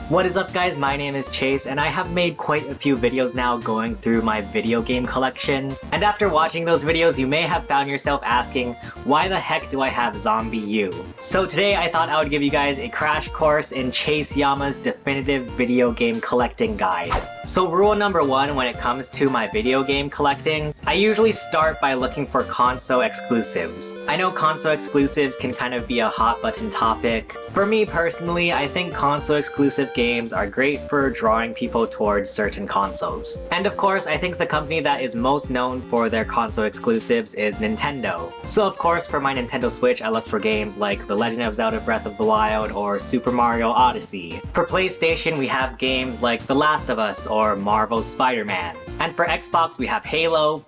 What is up guys, my name is Chase and I have made quite a few videos now going through my video game collection. And after watching those videos, you may have found yourself asking, why the heck do I have Zombie U? So today I thought I would give you guys a crash course in ChaseYama's definitive video game collecting guide. So rule number one when it comes to my video game collecting, I usually start by looking for console exclusives. I know console exclusives can kind of be a hot button topic. For me personally, I think console exclusive games are great for drawing people towards certain consoles. And of course, I think the company that is most known for their console exclusives is Nintendo. So of course, for my Nintendo Switch, I look for games like The Legend of Zelda Breath of the Wild or Super Mario Odyssey. For PlayStation, we have games like The Last of Us or Marvel's Spider-Man. And for Xbox, we have Halo.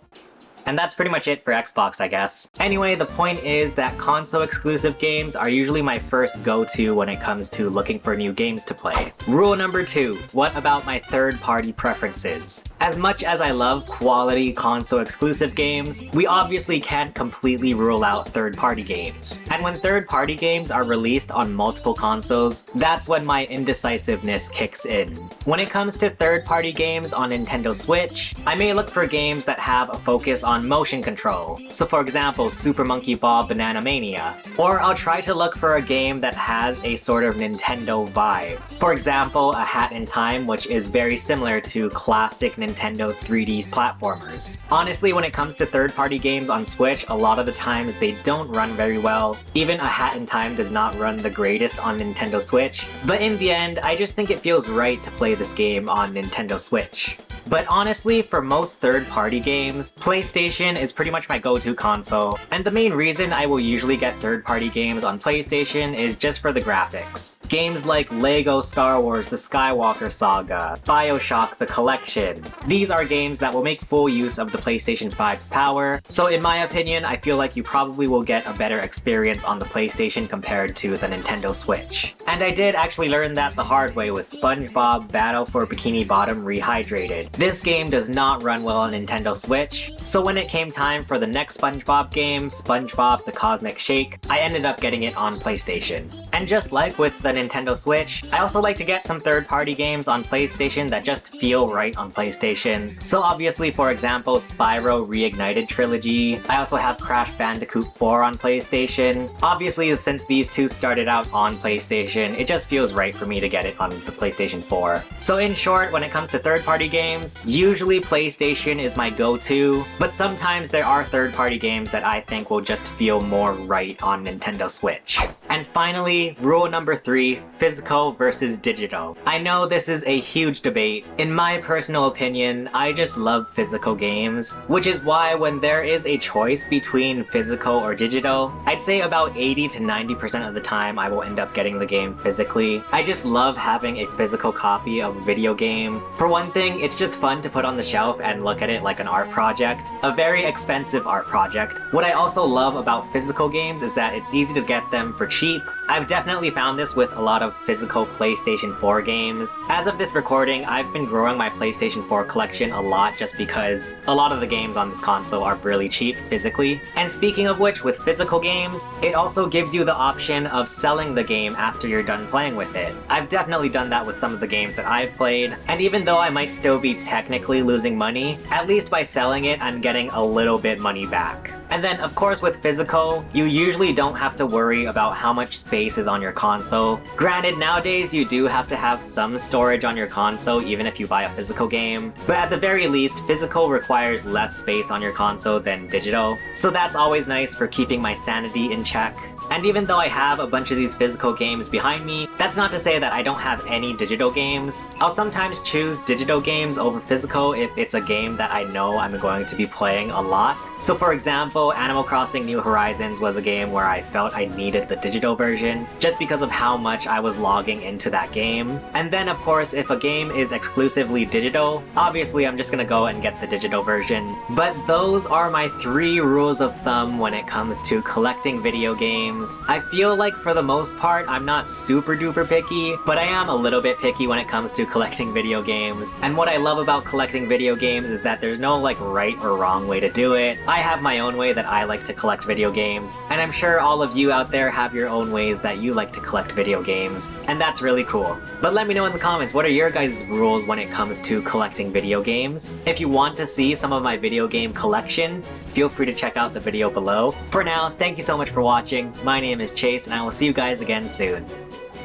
And that's pretty much it for Xbox, I guess. Anyway, the point is that console exclusive games are usually my first go-to when it comes to looking for new games to play. Rule number two, what about my third-party preferences? As much as I love quality console exclusive games, we obviously can't completely rule out third-party games. And when third-party games are released on multiple consoles, that's when my indecisiveness kicks in. When it comes to third-party games on Nintendo Switch, I may look for games that have a focus on motion control. So for example, Super Monkey Ball Banana Mania. Or I'll try to look for a game that has a sort of Nintendo vibe. For example, A Hat in Time, which is very similar to classic Nintendo 3D platformers. Honestly, when it comes to third-party games on Switch, a lot of the times they don't run very well. Even A Hat in Time does not run the greatest on Nintendo Switch. But in the end, I just think it feels right to play this game on Nintendo Switch. But honestly, for most third-party games, PlayStation is pretty much my go-to console, and the main reason I will usually get third-party games on PlayStation is just for the graphics. Games like LEGO Star Wars The Skywalker Saga, BioShock The Collection. These are games that will make full use of the PlayStation 5's power, so in my opinion, I feel like you probably will get a better experience on the PlayStation compared to the Nintendo Switch. And I did actually learn that the hard way with SpongeBob Battle for Bikini Bottom Rehydrated. This game does not run well on Nintendo Switch, so when it came time for the next SpongeBob game, SpongeBob The Cosmic Shake, I ended up getting it on PlayStation. And just like with the Nintendo Switch, I also like to get some third-party games on PlayStation that just feel right on PlayStation. So obviously, for example, Spyro Reignited Trilogy. I also have Crash Bandicoot 4 on PlayStation. Obviously, since these two started out on PlayStation, it just feels right for me to get it on the PlayStation 4. So in short, when it comes to third-party games, usually PlayStation is my go-to, but sometimes there are third-party games that I think will just feel more right on Nintendo Switch. And finally, rule number three, physical versus digital. I know this is a huge debate. In my personal opinion, I just love physical games, which is why when there is a choice between physical or digital, I'd say about 80 to 90% of the time I will end up getting the game physically. I just love having a physical copy of a video game. For one thing, it's just fun to put on the shelf and look at it like an art project. A very expensive art project. What I also love about physical games is that it's easy to get them for cheap. I've definitely found this with a lot of physical PlayStation 4 games. As of this recording, I've been growing my PlayStation 4 collection a lot just because a lot of the games on this console are really cheap physically. And speaking of which, with physical games, it also gives you the option of selling the game after you're done playing with it. I've definitely done that with some of the games that I've played, and even though I might still be technically losing money, at least by selling it, I'm getting a little bit money back. And then, of course, with physical, you usually don't have to worry about how much space is on your console. Granted, nowadays you do have to have some storage on your console even if you buy a physical game, but at the very least, physical requires less space on your console than digital, so that's always nice for keeping my sanity in check. And even though I have a bunch of these physical games behind me, that's not to say that I don't have any digital games. I'll sometimes choose digital games over physical if it's a game that I know I'm going to be playing a lot. So for example, Animal Crossing New Horizons was a game where I felt I needed the digital version just because of how much I was logging into that game. And then of course, if a game is exclusively digital, obviously I'm just gonna go and get the digital version. But those are my 3 rules of thumb when it comes to collecting video games. games. I feel like for the most part, I'm not super duper picky, but I am a little bit picky when it comes to collecting video games. And what I love about collecting video games is that there's no like right or wrong way to do it. I have my own way that I like to collect video games, and I'm sure all of you out there have your own ways that you like to collect video games, and that's really cool. But let me know in the comments, what are your guys' rules when it comes to collecting video games? If you want to see some of my video game collection, feel free to check out the video below. For now, thank you so much for watching. My name is Chase, and I will see you guys again soon.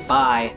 Bye!